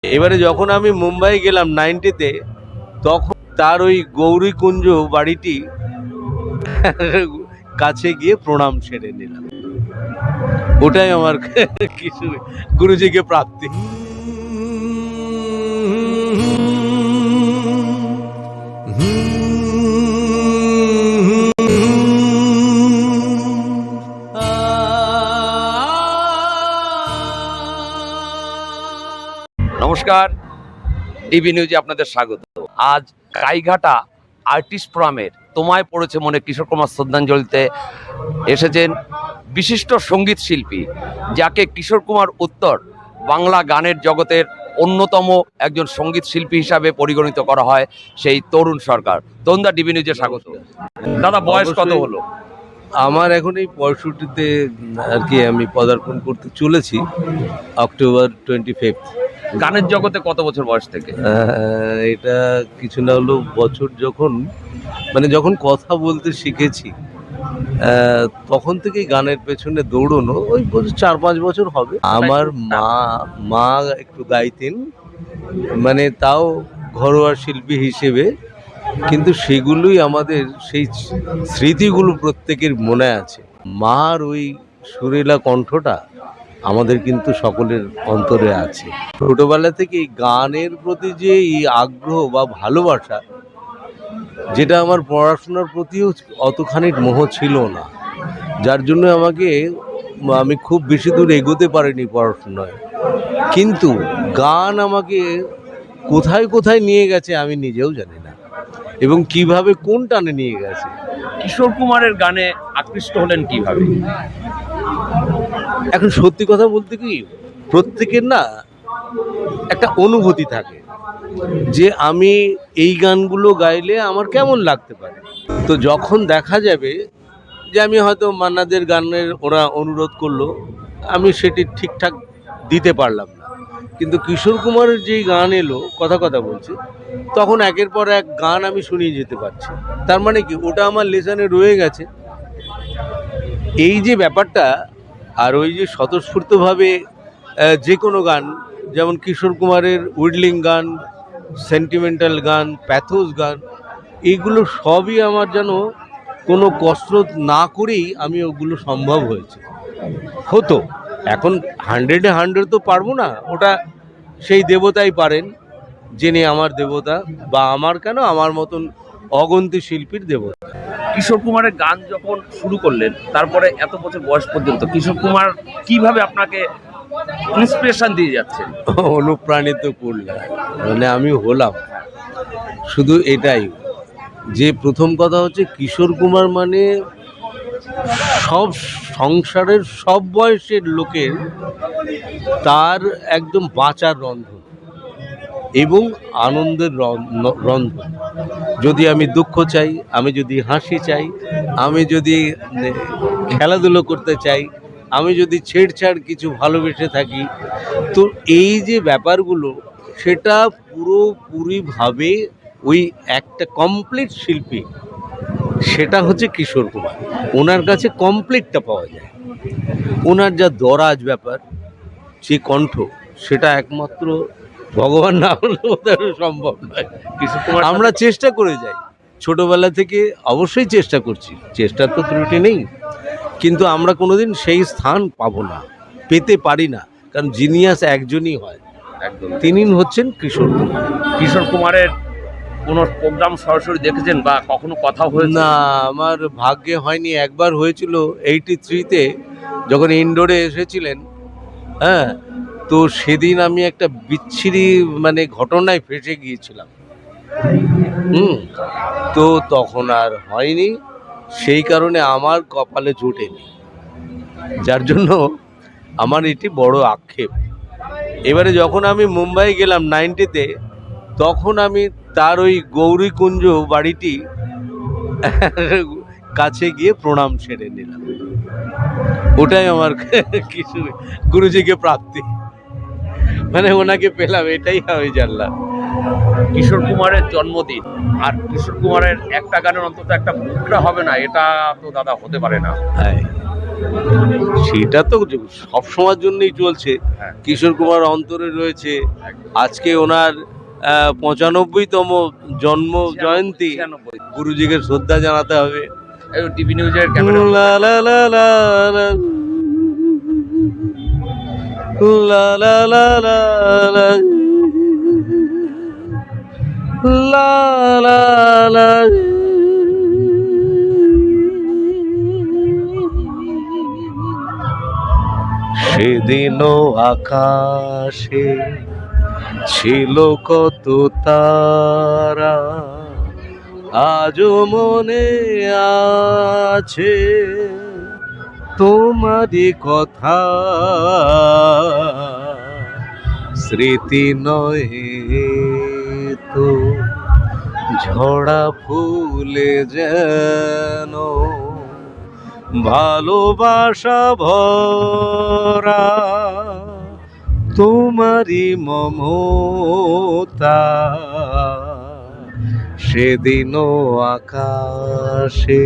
এবারে যখন আমি মুম্বাই গেলাম 90-তে, তখন তার ওই গৌরীকুঞ্জ বাড়িটি কাছে গিয়ে প্রণাম সেরে নিলাম। ওটাই আমার কিছু গুরুজিকে প্রাপ্তি। নমস্কার, ডিবি নিউজে আপনাদের স্বাগত। আজ গাইঘাটা আর্টিস্ট ফোরামের তোমায় পড়েছে মনে কিশোর কুমার শ্রদ্ধাঞ্জলিতে এসেছেন বিশিষ্ট সঙ্গীত শিল্পী, যাকে কিশোর কুমার উত্তর বাংলা গানের জগতের অন্যতম একজন সঙ্গীত শিল্পী হিসাবে পরিগণিত করা হয়, সেই তরুণ সরকার। তরুণদা, ডিবি নিউজে স্বাগত। দাদা, বয়স কত হলো? আমার এখন এই 65-তে আর কি আমি পদার্পণ করতে চলেছি, অক্টোবর 25। গানের জগতে কত বছর বয়স থেকে? এটা কিছু না হলো বছর, যখন কথা বলতে শিখেছি তখন থেকেই গানের পেছনে দৌড়নো, ওই 4-5 বছর হবে। আমার মা একটু গাইতেন, তাও ঘরোয়া শিল্পী হিসেবে, কিন্তু সেগুলোই আমাদের সেই স্মৃতিগুলো প্রত্যেকের মনে আছে। মার ওই সুরেলা কণ্ঠটা আমাদের কিন্তু সকলের অন্তরে আছে। ছোটবেলা থেকে গানের প্রতি যে এই আগ্রহ বা ভালোবাসা, যেটা আমার পড়াশোনার প্রতিও অতখানি মোহ ছিল না, যার জন্য আমি খুব বেশি দূর এগোতে পারিনি পড়াশোনায়। কিন্তু গান আমাকে কোথায় কোথায় নিয়ে গেছে আমি নিজেও জানি না, এবং কিভাবে কোন টানে নিয়ে গেছে। কিশোর কুমারের গানে আকৃষ্ট হলেন কিভাবে? এখন সত্যি কথা বলতে কি, প্রত্যেকের না একটা অনুভূতি থাকে যে আমি এই গানগুলো গাইলে আমার কেমন লাগতে পারে। তো যখন দেখা যাবে যে আমি হয়তো মান্নাদের গানের ওরা অনুরোধ করলো, আমি সেটি ঠিকঠাক দিতে পারলাম না, কিন্তু কিশোর কুমারের যেই গান এলো, কথা বলছি, তখন একের পর এক গান আমি শুনিয়ে যেতে পারছি। তার মানে কি, ওটা আমার লেসনে রয়ে গেছে। এই যে ব্যাপারটা, আর ওই যে স্বতঃস্ফূর্তভাবে যে কোনো গান, যেমন কিশোর কুমারের উইডলিং গান, সেন্টিমেন্টাল গান, প্যাথোস গান, এইগুলো সবই আমার যেন কোনো কসরত না করেই আমি ওগুলো সম্ভব হতো। এখন 100-এ 100 তো পারবো না, ওটা সেই দেবতাই পারেন, যিনি আমার দেবতা, বা আমার মতন অগন্তি শিল্পীর দেবতা। কিশোর কুমারের গান যখন শুরু করলেন, তারপরে এত বছর বয়স পর্যন্ত কিশোর কুমার কিভাবে আপনাকে ইন্সপিরেশন দিয়ে যাচ্ছেন? অনুপ্রাণিত করলাম, আমি হলাম শুধু এটাই, যে প্রথম কথা হচ্ছে কিশোর কুমার সব সংসারের সব বয়সের লোকের তার একদম বাঁচার রন্ধন এবং আনন্দের রন্ধন। যদি আমি দুঃখ চাই, আমি যদি হাসি চাই, আমি যদি খেলাধুলো করতে চাই, আমি যদি ছেড়ছাড় কিছু ভালোবেসে থাকি, তো এই যে ব্যাপারগুলো, সেটা পুরোপুরিভাবে ওই একটা কমপ্লিট শিল্পী, সেটা হচ্ছে কিশোর কুমার। ওনার কাছে কমপ্লিটটা পাওয়া যায়। ওনার যা দরাজ ব্যাপার, যে কণ্ঠ, সেটা একমাত্র ভগবান না হলে সম্ভব নয়। কিশোর কুমার আমরা চেষ্টা করে যাই ছোটবেলা থেকে, অবশ্যই চেষ্টা করছি, চেষ্টার তো ত্রুটি নেই, কিন্তু আমরা কোনোদিন সেই স্থান পাবো না, পেতে পারি না, কারণ জিনিয়াস একজনই হয়, একদম, তিনি হচ্ছেন কিশোর কুমার। কিশোর কুমারের কোনো প্রোগ্রাম সরাসরি দেখেছেন বা কখনো কথা হয়েছে? না, আমার ভাগ্যে হয়নি। একবার হয়েছিল 83-তে, যখন ইন্ডোরে এসেছিলেন। হ্যাঁ, তো সেদিন আমি একটা বিচ্ছিরি ঘটনায় ফেঁসে গিয়েছিলাম। তো তখন আর হয়নি, সেই কারণে আমার কপালে জোটেনি, যার জন্য আমার এটি বড় আক্ষেপ। এবারে যখন আমি মুম্বাই গেলাম 90-তে, তখন আমি তার ওই গৌরীকুঞ্জ বাড়িটি কাছে গিয়ে প্রণাম সেরে নিলাম। ওটাই আমার কিছু গুরুজিকে প্রাপ্তি, ওনাকে পেলাম, এটাই আমি জানলাম। কিশোর কুমারের জন্মদিন আর কিশোর কুমারের একটা গানের অন্তত একটা মুখরা হবে না, এটা তো দাদা হতে পারে না। হ্যাঁ, সেটা তো সব সময়ের জন্যই চলছে। হ্যাঁ। কিশোর কুমার অন্তরে রয়েছে। আজকে ওনার 95তম জন্ম জয়ন্তী, 96 গুরুজিকে শ্রদ্ধা জানাতে হবে। টিভি নিউজের ক্যামেরা লা লা লা লা লা, লা লা লা লা লা, লা লা লা। সেদিনও আকাশে ছিল কত তারা, আজও মনে আছে তোমারই কথা। স্মৃতি নয় তো ঝরা ফুলে যেন ভালোবাসা ভরা তোমারই মমতা। সেদিনও আকাশে